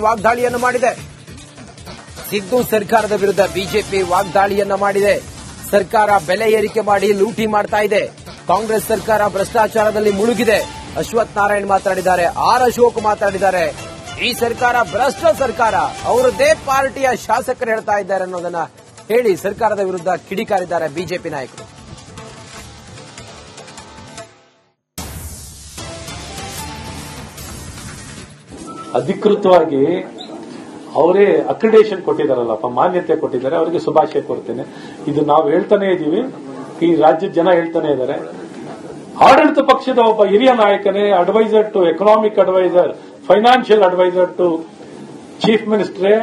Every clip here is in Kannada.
ವಾಗ್ದಾಳಿಯನ್ನು ಮಾಡಿದೆ. ಸಿದ್ದು ಸರ್ಕಾರದ ವಿರುದ್ಧ ಬಿಜೆಪಿ ವಾಗ್ದಾಳಿಯನ್ನ ಮಾಡಿದೆ. ಸರ್ಕಾರ ಬೆಲೆ ಏರಿಕೆ ಮಾಡಿ ಲೂಟಿ ಮಾಡ್ತಾ ಇದೆ. ಕಾಂಗ್ರೆಸ್ ಸರ್ಕಾರ ಭ್ರಷ್ಟಾಚಾರದಲ್ಲಿ ಮುಳುಗಿದೆ. ಅಶ್ವಥ್ ನಾರಾಯಣ್ ಮಾತನಾಡಿದ್ದಾರೆ. ಆರ್ ಅಶೋಕ್ ಮಾತನಾಡಿದ್ದಾರೆ. ಈ ಸರ್ಕಾರ ಭ್ರಷ್ಟ ಸರ್ಕಾರ, ಅವರದ್ದೇ ಪಾರ್ಟಿಯ ಶಾಸಕರು ಹೇಳ್ತಾ ಇದ್ದಾರೆ ಅನ್ನೋದನ್ನ ಹೇಳಿ ಸರ್ಕಾರದ ವಿರುದ್ಧ ಕಿಡಿಕಾರಿದ್ದಾರೆ ಬಿಜೆಪಿ ನಾಯಕರು. ಅಧಿಕೃತವಾಗಿ ಅವರೇ ಅಕ್ರಿಡೇಷನ್ ಕೊಟ್ಟಿದ್ದಾರಲ್ಲಪ್ಪ, ಮಾನ್ಯತೆ ಕೊಟ್ಟಿದ್ದಾರೆ, ಅವರಿಗೆ ಶುಭಾಶಯ ಕೊಡ್ತೇನೆ. ಇದು ನಾವು ಹೇಳ್ತಾನೆ ಇದೀವಿ, ಈ ರಾಜ್ಯದ ಜನ ಹೇಳ್ತಾನೆ ಇದ್ದಾರೆ. ಆಡಳಿತ ಪಕ್ಷದ ಒಬ್ಬ ಹಿರಿಯ ನಾಯಕನೇ adviser to economic adviser, financial adviser to chief ಮಿನಿಸ್ಟ್ರೇ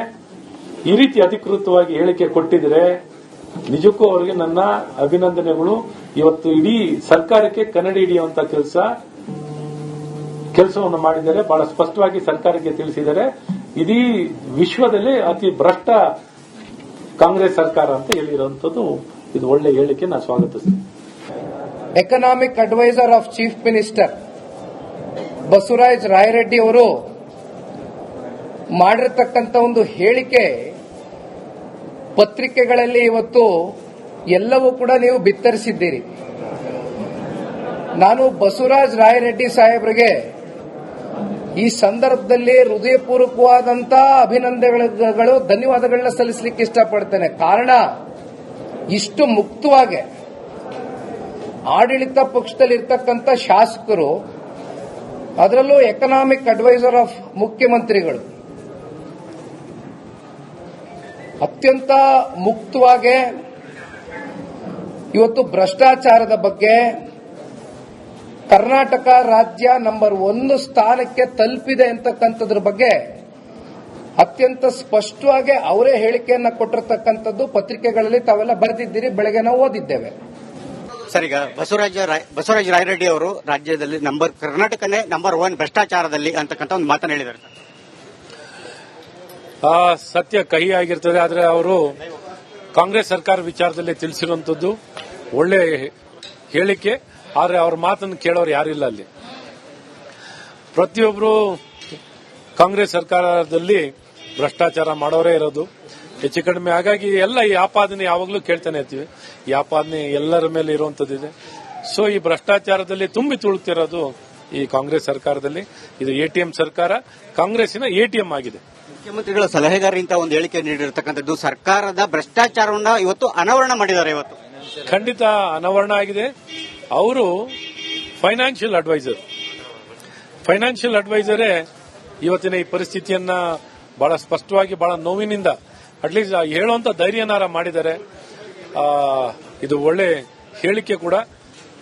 ಈ ರೀತಿ ಅಧಿಕೃತವಾಗಿ ಹೇಳಿಕೆ ಕೊಟ್ಟಿದ್ರೆ ನಿಜಕ್ಕೂ ಅವರಿಗೆ ನನ್ನ ಅಭಿನಂದನೆಗಳು. ಇವತ್ತು ಇಡೀ ಸರ್ಕಾರಕ್ಕೆ ಕನ್ನಡಿ ಹಿಡಿಯುವಂತ ಕೆಲಸವನ್ನು ಮಾಡಿದ್ದಾರೆ. ಬಹಳ ಸ್ಪಷ್ಟವಾಗಿ ಸರ್ಕಾರಕ್ಕೆ ತಿಳಿಸಿದ್ದಾರೆ. ಇಡೀ ವಿಶ್ವದಲ್ಲಿ ಅತಿ ಭ್ರಷ್ಟ ಕಾಂಗ್ರೆಸ್ ಸರ್ಕಾರ ಅಂತ ಹೇಳಿರುವಂತದ್ದು ಇದು ಒಳ್ಳೆ ಹೇಳಿಕೆ, ನಾನು ಸ್ವಾಗತಿಸ್ತೀನಿ. Economic adviser of chief minister Basavaraj Rayareddy ಅವರು ಮಾಡಿರತಕ್ಕಂಥ ಒಂದು ಹೇಳಿಕೆ ಪತ್ರಿಕೆಗಳಲ್ಲಿ ಇವತ್ತು ಎಲ್ಲವೂ ಕೂಡ ನೀವು ಬಿತ್ತರಿಸಿದ್ದೀರಿ. ನಾನು ಬಸವರಾಜ ರಾಯರೆಡ್ಡಿ ಸಾಹೇಬರಿಗೆ ಈ ಸಂದರ್ಭದಲ್ಲಿ ಹೃದಯಪೂರ್ವಕವಾದಂತಹ ಅಭಿನಂದನೆಗಳು, ಧನ್ಯವಾದಗಳನ್ನ ಸಲ್ಲಿಸಲಿಕ್ಕೆ ಇಷ್ಟಪಡ್ತೇನೆ. ಕಾರಣ, ಇಷ್ಟು ಮುಕ್ತವಾಗಿ ಆಡಳಿತ ಪಕ್ಷದಲ್ಲಿರ್ತಕ್ಕಂಥ ಶಾಸಕರು, ಅದರಲ್ಲೂ ಎಕನಾಮಿಕ್ ಅಡ್ವೈಸರ್ ಆಫ್ ಮುಖ್ಯಮಂತ್ರಿಗಳು ಅತ್ಯಂತ ಮುಕ್ತವಾಗಿ ಇವತ್ತು ಭ್ರಷ್ಟಾಚಾರದ ಬಗ್ಗೆ ಕರ್ನಾಟಕ ರಾಜ್ಯ ನಂಬರ್ 1 ಸ್ಥಾನಕ್ಕೆ ತಲುಪಿದೆ ಅಂತಕ್ಕಂಥದ್ರ ಬಗ್ಗೆ ಅತ್ಯಂತ ಸ್ಪಷ್ಟವಾಗಿ ಅವರೇ ಹೇಳಿಕೆಯನ್ನ ಕೊಟ್ಟಿರತಕ್ಕಂಥದ್ದು ಪತ್ರಿಕೆಗಳಲ್ಲಿ ತಾವೆಲ್ಲ ಬರೆದಿದ್ದೀರಿ, ಬೆಳಗ್ಗೆ ನಾವು ಓದಿದ್ದೇವೆ. ಸರ್, ಈಗ ಬಸವರಾಜ ರಾಯರೆಡ್ಡಿ ಅವರು ರಾಜ್ಯದಲ್ಲಿ ಕರ್ನಾಟಕನೇ ನಂಬರ್ 1 ಭ್ರಷ್ಟಾಚಾರದಲ್ಲಿ ಅಂತಕ್ಕಂಥ ಒಂದು ಮಾತನ್ನು ಹೇಳಿದ್ದಾರೆ. ಸತ್ಯ ಕಹಿ ಆಗಿರ್ತದೆ. ಆದರೆ ಅವರು ಕಾಂಗ್ರೆಸ್ ಸರ್ಕಾರ ವಿಚಾರದಲ್ಲಿ ತಿಳಿಸಿರುವಂತದ್ದು ಒಳ್ಳೆ ಹೇಳಿಕೆ. ಆದರೆ ಅವ್ರ ಮಾತನ್ನು ಕೇಳೋರು ಯಾರಿಲ್ಲ. ಅಲ್ಲಿ ಪ್ರತಿಯೊಬ್ಬರು ಕಾಂಗ್ರೆಸ್ ಸರ್ಕಾರದಲ್ಲಿ ಭ್ರಷ್ಟಾಚಾರ ಮಾಡೋರೇ ಇರೋದು ಹೆಚ್ಚು ಕಡಿಮೆ. ಹಾಗಾಗಿ ಎಲ್ಲ ಈ ಆಪಾದನೆ ಯಾವಾಗಲೂ ಕೇಳ್ತಾನೆ ಇರ್ತೀವಿ. ಈ ಆಪಾದನೆ ಎಲ್ಲರ ಮೇಲೆ ಇರುವಂತದ್ದಿದೆ. ಸೊ ಈ ಭ್ರಷ್ಟಾಚಾರದಲ್ಲಿ ತುಂಬಿ ತುಳುತ್ತಿರೋದು ಈ ಕಾಂಗ್ರೆಸ್ ಸರ್ಕಾರದಲ್ಲಿ. ಇದು ಎಟಿಎಂ ಸರ್ಕಾರ, ಕಾಂಗ್ರೆಸ್ಸಿನ ಎಟಿಎಂ ಆಗಿದೆ. ಮುಖ್ಯಮಂತ್ರಿಗಳ ಸಲಹೆಗಾರ ಇಂಥ ಒಂದು ಹೇಳಿಕೆ ನೀಡಿರತಕ್ಕಂಥದ್ದು ಸರ್ಕಾರದ ಭ್ರಷ್ಟಾಚಾರವನ್ನ ಇವತ್ತು ಅನಾವರಣ ಮಾಡಿದ್ದಾರೆ. ಇವತ್ತು ಖಂಡಿತ ಅನಾವರಣ ಆಗಿದೆ. ಅವರು ಫೈನಾನ್ಷಿಯಲ್ ಅಡ್ವೈಸರೇ ಇವತ್ತಿನ ಈ ಪರಿಸ್ಥಿತಿಯನ್ನ ಬಹಳ ಸ್ಪಷ್ಟವಾಗಿ, ಬಹಳ ನೋವಿನಿಂದ ಅಟ್ಲೀಸ್ಟ್ ಹೇಳುವಂತ ಧೈರ್ಯನಾರ ಮಾಡಿದ್ದಾರೆ. ಇದು ಒಳ್ಳೆ ಹೇಳಿಕೆ ಕೂಡ.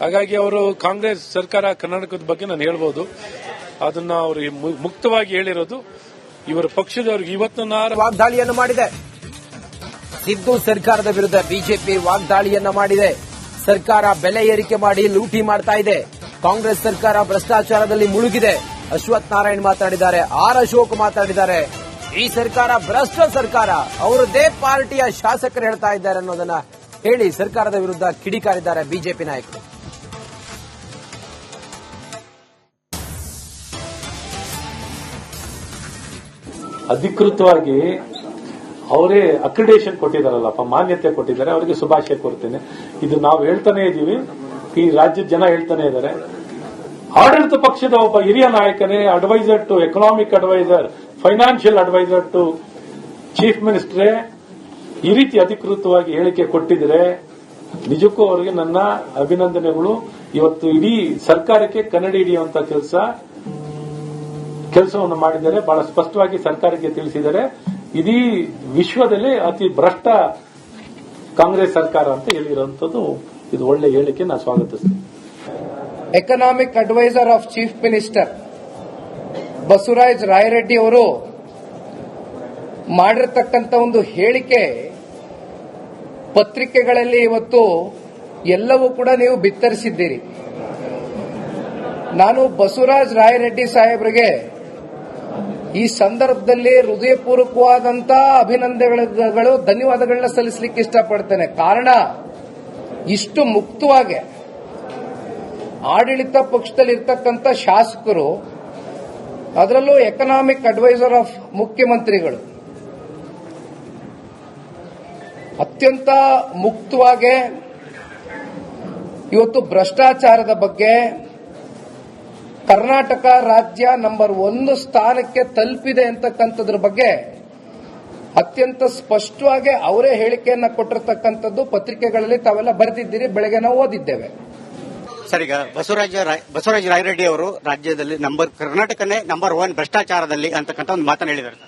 ಹಾಗಾಗಿ ಅವರು ಕಾಂಗ್ರೆಸ್ ಸರ್ಕಾರ ಕರ್ನಾಟಕದ ಬಗ್ಗೆ ನಾನು ಹೇಳ್ಬೋದು, ಅದನ್ನ ಅವರು ಮುಕ್ತವಾಗಿ ಹೇಳಿರೋದು. ಇವರ ಪಕ್ಷದವರಿಗೆ ಇವತ್ತು ವಾಗ್ದಾಳಿಯನ್ನು ಮಾಡಿದೆ. ಸಿದ್ದು ಸರ್ಕಾರದ ವಿರುದ್ಧ ಬಿಜೆಪಿ ವಾಗ್ದಾಳಿಯನ್ನ ಮಾಡಿದೆ. ಸರ್ಕಾರ ಬೆಲೆ ಏರಿಕೆ ಮಾಡಿ ಲೂಟಿ ಮಾಡ್ತಾ ಇದೆ. ಕಾಂಗ್ರೆಸ್ ಸರ್ಕಾರ ಭ್ರಷ್ಟಾಚಾರದಲ್ಲಿ ಮುಳುಗಿದೆ. ಅಶ್ವಥ್ ನಾರಾಯಣ್ ಮಾತನಾಡಿದ್ದಾರೆ. ಆರ್ ಅಶೋಕ್ ಮಾತನಾಡಿದ್ದಾರೆ. ಈ ಸರ್ಕಾರ ಭ್ರಷ್ಟ ಸರ್ಕಾರ, ಅವರದ್ದೇ ಪಾರ್ಟಿಯ ಶಾಸಕರು ಹೇಳ್ತಾ ಇದ್ದಾರೆ ಅನ್ನೋದನ್ನ ಹೇಳಿ ಸರ್ಕಾರದ ವಿರುದ್ಧ ಕಿಡಿಕಾರಿದ್ದಾರೆ ಬಿಜೆಪಿ ನಾಯಕರು. ಅಧಿಕೃತವಾಗಿ ಅವರೇ ಅಕ್ರಿಡೇಷನ್ ಕೊಟ್ಟಿದ್ದಾರಲ್ಲಪ್ಪ, ಮಾನ್ಯತೆ ಕೊಟ್ಟಿದ್ದಾರೆ, ಅವರಿಗೆ ಶುಭಾಶಯ ಕೊಡ್ತೇನೆ. ಇದು ನಾವು ಹೇಳ್ತಾನೆ ಇದೀವಿ, ಈ ರಾಜ್ಯದ ಜನ ಹೇಳ್ತಾನೆ ಇದ್ದಾರೆ. ಆಡಳಿತ ಪಕ್ಷದ ಒಬ್ಬ ಹಿರಿಯ ನಾಯಕನೇ adviser to economic adviser, financial adviser to chief ಮಿನಿಸ್ಟ್ರೇ ಈ ರೀತಿ ಅಧಿಕೃತವಾಗಿ ಹೇಳಿಕೆ ಕೊಟ್ಟಿದ್ರೆ ನಿಜಕ್ಕೂ ಅವರಿಗೆ ನನ್ನ ಅಭಿನಂದನೆಗಳು. ಇವತ್ತು ಇಡೀ ಸರ್ಕಾರಕ್ಕೆ ಕನ್ನಡಿ ಹಿಡಿಯುವಂತ ಕೆಲಸವನ್ನು ಮಾಡಿದ್ದಾರೆ. ಬಹಳ ಸ್ಪಷ್ಟವಾಗಿ ಸರ್ಕಾರಕ್ಕೆ ತಿಳಿಸಿದ್ದಾರೆ. ಇಡೀ ವಿಶ್ವದಲ್ಲಿ ಅತಿ ಭ್ರಷ್ಟ ಕಾಂಗ್ರೆಸ್ ಸರ್ಕಾರ ಅಂತ ಹೇಳಿರುವಂತದ್ದು ಇದು ಒಳ್ಳೆ ಹೇಳಿಕೆ, ನಾನು ಸ್ವಾಗತಿಸ್ತೀನಿ. Economic adviser of chief minister Basavaraj Rayareddy ಅವರು ಮಾಡಿರತಕ್ಕಂಥ ಒಂದು ಹೇಳಿಕೆ ಪತ್ರಿಕೆಗಳಲ್ಲಿ ಇವತ್ತು ಎಲ್ಲವೂ ಕೂಡ ನೀವು ಬಿತ್ತರಿಸಿದ್ದೀರಿ. ನಾನು ಬಸವರಾಜ ರಾಯರೆಡ್ಡಿ ಸಾಹೇಬರಿಗೆ ಈ ಸಂದರ್ಭದಲ್ಲಿ ಹೃದಯಪೂರ್ವಕವಾದಂತಹ ಅಭಿನಂದನೆಗಳು, ಧನ್ಯವಾದಗಳನ್ನ ಸಲ್ಲಿಸಲಿಕ್ಕೆ ಇಷ್ಟಪಡ್ತೇನೆ. ಕಾರಣ, ಇಷ್ಟು ಮುಕ್ತವಾಗಿ ಆಡಳಿತ ಪಕ್ಷದಲ್ಲಿರ್ತಕ್ಕಂಥ ಶಾಸಕರು, ಅದರಲ್ಲೂ ಎಕನಾಮಿಕ್ ಅಡ್ವೈಸರ್ ಆಫ್ ಮುಖ್ಯಮಂತ್ರಿಗಳು ಅತ್ಯಂತ ಮುಕ್ತವಾಗಿ ಇವತ್ತು ಭ್ರಷ್ಟಾಚಾರದ ಬಗ್ಗೆ ಕರ್ನಾಟಕ ರಾಜ್ಯ ನಂಬರ್ 1 ಸ್ಥಾನಕ್ಕೆ ತಲುಪಿದೆ ಅಂತಕ್ಕಂಥದ್ರ ಬಗ್ಗೆ ಅತ್ಯಂತ ಸ್ಪಷ್ಟವಾಗಿ ಅವರೇ ಹೇಳಿಕೆಯನ್ನ ಕೊಟ್ಟಿರತಕ್ಕಂಥದ್ದು ಪತ್ರಿಕೆಗಳಲ್ಲಿ ತಾವೆಲ್ಲ ಬರೆದಿದ್ದೀರಿ, ಬೆಳಗ್ಗೆ ನಾವು ಓದಿದ್ದೇವೆ. ಸರ್, ಈಗ ಬಸವರಾಜ ರಾಯರೆಡ್ಡಿ ಅವರು ರಾಜ್ಯದಲ್ಲಿ ಕರ್ನಾಟಕನೇ ನಂಬರ್ 1 ಭ್ರಷ್ಟಾಚಾರದಲ್ಲಿ ಅಂತಕ್ಕಂಥ ಒಂದು ಮಾತನ್ನು ಹೇಳಿದ್ದಾರೆ.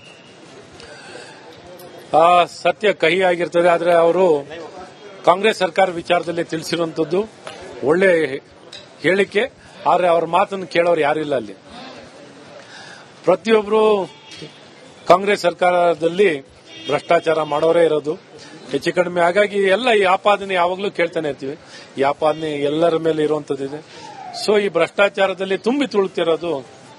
ಸತ್ಯ ಕಹಿ ಆಗಿರ್ತದೆ. ಆದರೆ ಅವರು ಕಾಂಗ್ರೆಸ್ ಸರ್ಕಾರ ವಿಚಾರದಲ್ಲಿ ತಿಳಿಸಿರುವಂತದ್ದು ಒಳ್ಳೆ ಹೇಳಿಕೆ. ಆದರೆ ಅವ್ರ ಮಾತನ್ನು ಕೇಳೋರು ಯಾರಿಲ್ಲ. ಅಲ್ಲಿ ಪ್ರತಿಯೊಬ್ಬರು ಕಾಂಗ್ರೆಸ್ ಸರ್ಕಾರದಲ್ಲಿ ಭ್ರಷ್ಟಾಚಾರ ಮಾಡೋರೇ ಇರೋದು ಹೆಚ್ಚು ಕಡಿಮೆ. ಹಾಗಾಗಿ ಎಲ್ಲ ಈ ಆಪಾದನೆ ಯಾವಾಗಲೂ ಕೇಳ್ತಾನೆ ಇರ್ತೀವಿ. ಈ ಆಪಾದನೆ ಎಲ್ಲರ ಮೇಲೆ ಇರುವಂತದ್ದಿದೆ. ಸೊ ಈ ಭ್ರಷ್ಟಾಚಾರದಲ್ಲಿ ತುಂಬಿ ತುಳುತ್ತಿರೋದು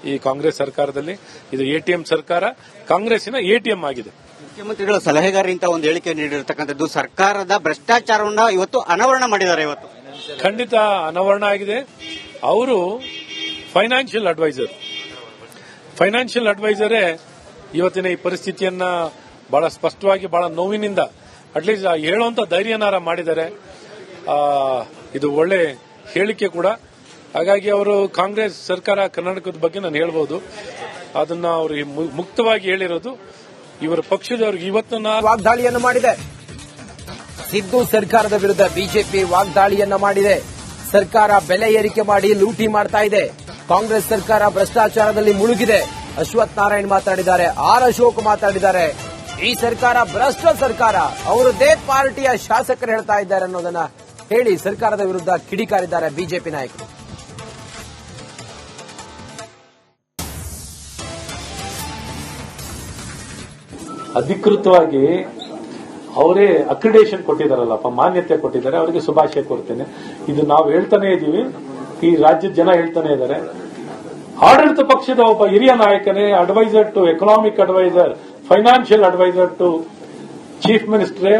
ಈ ಕಾಂಗ್ರೆಸ್ ಸರ್ಕಾರದಲ್ಲಿ. ಇದು ಎಟಿಎಂ ಸರ್ಕಾರ, ಕಾಂಗ್ರೆಸ್ಸಿನ ಎಟಿಎಂ ಆಗಿದೆ. ಮುಖ್ಯಮಂತ್ರಿಗಳ ಸಲಹೆಗಾರ ಒಂದು ಹೇಳಿಕೆ ನೀಡಿರತಕ್ಕಂಥದ್ದು ಸರ್ಕಾರದ ಭ್ರಷ್ಟಾಚಾರವನ್ನ ಇವತ್ತು ಅನಾವರಣ ಮಾಡಿದ್ದಾರೆ. ಇವತ್ತು ಖಂಡಿತ ಅನಾವರಣ ಆಗಿದೆ. ಅವರು ಫೈನಾನ್ಷಿಯಲ್ ಅಡ್ವೈಸರೇ ಇವತ್ತಿನ ಈ ಪರಿಸ್ಥಿತಿಯನ್ನ ಬಹಳ ಸ್ಪಷ್ಟವಾಗಿ, ಬಹಳ ನೋವಿನಿಂದ ಅಟ್ಲೀಸ್ಟ್ ಹೇಳುವಂತ ಧೈರ್ಯನಾರ ಮಾಡಿದ್ದಾರೆ. ಇದು ಒಳ್ಳೆ ಹೇಳಿಕೆ ಕೂಡ. ಹಾಗಾಗಿ ಅವರು ಕಾಂಗ್ರೆಸ್ ಸರ್ಕಾರ ಕರ್ನಾಟಕದ ಬಗ್ಗೆ ನಾನು ಹೇಳ್ಬೋದು. ಅದನ್ನ ಅವರು ಮುಕ್ತವಾಗಿ ಹೇಳಿರೋದು. ಇವರ ಪಕ್ಷದವರಿಗೆ ಇವತ್ತನ್ನ ವಾಗ್ದಾಳಿಯನ್ನು ಮಾಡಿದೆ. ಸಿದ್ದು ಸರ್ಕಾರದ ವಿರುದ್ಧ ಬಿಜೆಪಿ ವಾಗ್ದಾಳಿಯನ್ನ ಮಾಡಿದೆ. ಸರ್ಕಾರ ಬೆಲೆ ಏರಿಕೆ ಮಾಡಿ ಲೂಟಿ ಮಾಡ್ತಾ ಇದೆ. ಕಾಂಗ್ರೆಸ್ ಸರ್ಕಾರ ಭ್ರಷ್ಟಾಚಾರದಲ್ಲಿ ಮುಳುಗಿದೆ. ಅಶ್ವಥ್ ನಾರಾಯಣ್ ಮಾತಾಡಿದ್ದಾರೆ, ಆರ್ ಅಶೋಕ್ ಮಾತಾಡಿದ್ದಾರೆ. ಈ ಸರ್ಕಾರ ಭ್ರಷ್ಟ ಸರ್ಕಾರ, ಅವರದ್ದೇ ಪಾರ್ಟಿಯ ಶಾಸಕರು ಹೇಳ್ತಾ ಇದ್ದಾರೆ ಅನ್ನೋದನ್ನ ಹೇಳಿ ಸರ್ಕಾರದ ವಿರುದ್ಧ ಕಿಡಿಕಾರಿದ್ದಾರೆ ಬಿಜೆಪಿ ನಾಯಕರು. ಅಧಿಕೃತವಾಗಿ ಅವರೇ ಅಕ್ರಿಡೇಷನ್ ಕೊಟ್ಟಿದ್ದಾರಲ್ಲಪ್ಪ, ಮಾನ್ಯತೆ ಕೊಟ್ಟಿದ್ದಾರೆ. ಅವರಿಗೆ ಶುಭಾಶಯ ಕೊಡ್ತೇನೆ. ಇದು ನಾವು ಹೇಳ್ತಾನೆ ಇದೀವಿ, ಈ ರಾಜ್ಯದ ಜನ ಹೇಳ್ತಾನೆ ಇದ್ದಾರೆ. ಆಡಳಿತ ಪಕ್ಷದ ಒಬ್ಬ ಹಿರಿಯ ನಾಯಕನೇ adviser to economic adviser, financial adviser to chief ಮಿನಿಸ್ಟರೇ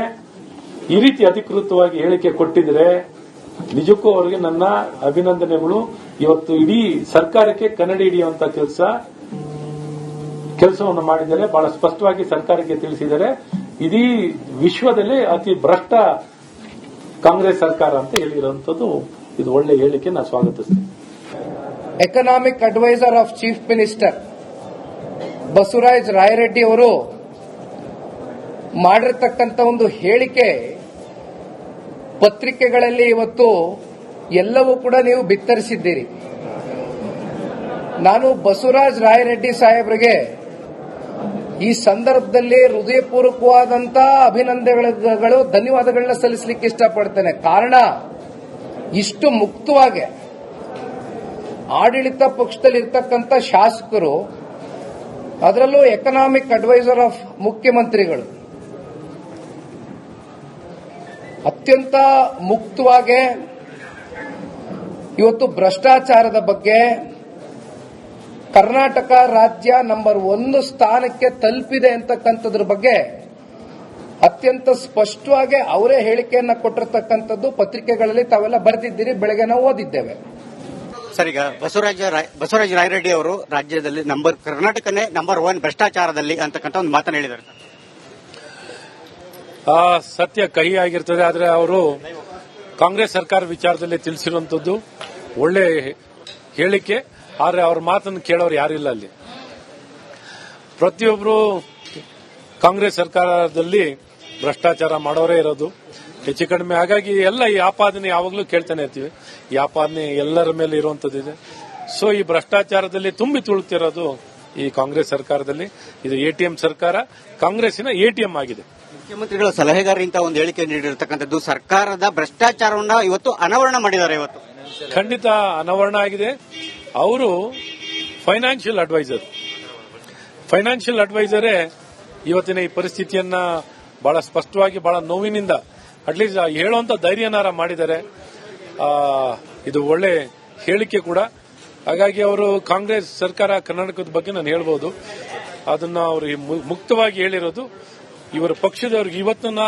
ಈ ರೀತಿ ಅಧಿಕೃತವಾಗಿ ಹೇಳಿಕೆ ಕೊಟ್ಟಿದ್ರೆ ನಿಜಕ್ಕೂ ಅವರಿಗೆ ನನ್ನ ಅಭಿನಂದನೆಗಳು. ಇವತ್ತು ಇಡೀ ಸರ್ಕಾರಕ್ಕೆ ಕನ್ನಡಿ ಹಿಡಿಯುವಂತ ಕೆಲಸವನ್ನು ಮಾಡಿದ್ದಾರೆ. ಬಹಳ ಸ್ಪಷ್ಟವಾಗಿ ಸರ್ಕಾರಕ್ಕೆ ತಿಳಿಸಿದ್ದಾರೆ. ಇಡೀ ವಿಶ್ವದಲ್ಲೇ ಅತಿ ಭ್ರಷ್ಟ ಕಾಂಗ್ರೆಸ್ ಸರ್ಕಾರ ಅಂತ ಹೇಳಿರುವಂತದ್ದು ಇದು ಒಳ್ಳೆ ಹೇಳಿಕೆ, ನಾನು ಸ್ವಾಗತಿಸ್ತೇನೆ. Economic adviser of chief minister Basavaraj Rayareddy ಅವರು ಮಾಡಿರ್ತಕ್ಕಂಥ ಒಂದು ಹೇಳಿಕೆ ಪತ್ರಿಕೆಗಳಲ್ಲಿ ಇವತ್ತು ಎಲ್ಲವೂ ಕೂಡ ನೀವು ಬಿತ್ತರಿಸಿದ್ದೀರಿ. ನಾನು ಬಸವರಾಜ ರಾಯರೆಡ್ಡಿ ಸಾಹೇಬರಿಗೆ ಈ ಸಂದರ್ಭದಲ್ಲಿ ಹೃದಯಪೂರ್ವಕವಾದಂತಹ ಅಭಿನಂದನೆಗಳು, ಧನ್ಯವಾದಗಳನ್ನ ಸಲ್ಲಿಸಲಿಕ್ಕೆ ಇಷ್ಟಪಡ್ತೇನೆ. ಕಾರಣ, ಇಷ್ಟು ಮುಕ್ತವಾಗಿ ಆಡಳಿತ ಪಕ್ಷದಲ್ಲಿರ್ತಕ್ಕಂಥ ಶಾಸಕರು, ಅದರಲ್ಲೂ ಎಕನಾಮಿಕ್ ಅಡ್ವೈಸರ್ ಆಫ್ ಮುಖ್ಯಮಂತ್ರಿಗಳು ಅತ್ಯಂತ ಮುಕ್ತವಾಗಿ ಇವತ್ತು ಭ್ರಷ್ಟಾಚಾರದ ಬಗ್ಗೆ ಕರ್ನಾಟಕ ರಾಜ್ಯ ನಂಬರ್ 1 ಸ್ಥಾನಕ್ಕೆ ತಲುಪಿದೆ ಅಂತಕ್ಕಂಥದ್ರ ಬಗ್ಗೆ ಅತ್ಯಂತ ಸ್ಪಷ್ಟವಾಗಿ ಅವರೇ ಹೇಳಿಕೆಯನ್ನ ಕೊಟ್ಟಿರತಕ್ಕಂಥದ್ದು ಪತ್ರಿಕೆಗಳಲ್ಲಿ ತಾವೆಲ್ಲ ಬರೆದಿದ್ದೀರಿ, ಬೆಳಗ್ಗೆ ನಾವು ಓದಿದ್ದೇವೆ. ಸರ್, ಈಗ ಬಸವರಾಜ ರಾಯರೆಡ್ಡಿ ಅವರು ರಾಜ್ಯದಲ್ಲಿ ಕರ್ನಾಟಕನೇ ನಂಬರ್ 1 ಭ್ರಷ್ಟಾಚಾರದಲ್ಲಿ ಅಂತಕ್ಕಂಥ ಒಂದು ಮಾತನ್ನು ಹೇಳಿದ್ದಾರೆ. ಸತ್ಯ ಕಹಿ ಆಗಿರ್ತದೆ. ಆದರೆ ಅವರು ಕಾಂಗ್ರೆಸ್ ಸರ್ಕಾರ ವಿಚಾರದಲ್ಲಿ ತಿಳಿಸಿರುವಂತದ್ದು ಒಳ್ಳೆ ಹೇಳಿಕೆ. ಆದರೆ ಅವ್ರ ಮಾತನ್ನು ಕೇಳೋರು ಯಾರಿಲ್ಲ. ಅಲ್ಲಿ ಪ್ರತಿಯೊಬ್ಬರು ಕಾಂಗ್ರೆಸ್ ಸರ್ಕಾರದಲ್ಲಿ ಭ್ರಷ್ಟಾಚಾರ ಮಾಡೋರೇ ಇರೋದು ಹೆಚ್ಚು ಕಡಿಮೆ. ಹಾಗಾಗಿ ಎಲ್ಲ ಈ ಆಪಾದನೆ ಯಾವಾಗಲೂ ಕೇಳ್ತಾನೆ ಇರ್ತೀವಿ. ಈ ಆಪಾದನೆ ಎಲ್ಲರ ಮೇಲೆ ಇರುವಂತದ್ದಿದೆ. ಸೊ ಈ ಭ್ರಷ್ಟಾಚಾರದಲ್ಲಿ ತುಂಬಿ ತುಳುತ್ತಿರೋದು ಈ ಕಾಂಗ್ರೆಸ್ ಸರ್ಕಾರದಲ್ಲಿ. ಇದು ಎಟಿಎಂ ಸರ್ಕಾರ, ಕಾಂಗ್ರೆಸ್ಸಿನ ಎಟಿಎಂ ಆಗಿದೆ. ಮುಖ್ಯಮಂತ್ರಿಗಳ ಸಲಹೆಗಾರ ಒಂದು ಹೇಳಿಕೆ ನೀಡಿರತಕ್ಕಂಥದ್ದು ಸರ್ಕಾರದ ಭ್ರಷ್ಟಾಚಾರವನ್ನ ಇವತ್ತು ಅನಾವರಣ ಮಾಡಿದ್ದಾರೆ. ಇವತ್ತು ಖಂಡಿತ ಅನಾವರಣ ಆಗಿದೆ. ಅವರು ಫೈನಾನ್ಷಿಯಲ್ ಅಡ್ವೈಸರೇ ಇವತ್ತಿನ ಈ ಪರಿಸ್ಥಿತಿಯನ್ನ ಬಹಳ ಸ್ಪಷ್ಟವಾಗಿ, ಬಹಳ ನೋವಿನಿಂದ ಅಟ್ಲೀಸ್ಟ್ ಹೇಳುವಂತ ಧೈರ್ಯನಾರ ಮಾಡಿದ್ದಾರೆ. ಇದು ಒಳ್ಳೆ ಹೇಳಿಕೆ ಕೂಡ. ಹಾಗಾಗಿ ಅವರು ಕಾಂಗ್ರೆಸ್ ಸರ್ಕಾರ ಕರ್ನಾಟಕದ ಬಗ್ಗೆ ನಾನು ಹೇಳ್ಬೋದು. ಅದನ್ನ ಅವರು ಮುಕ್ತವಾಗಿ ಹೇಳಿರೋದು. ಇವರ ಪಕ್ಷದವರಿಗೆ ಇವತ್ತನ್ನ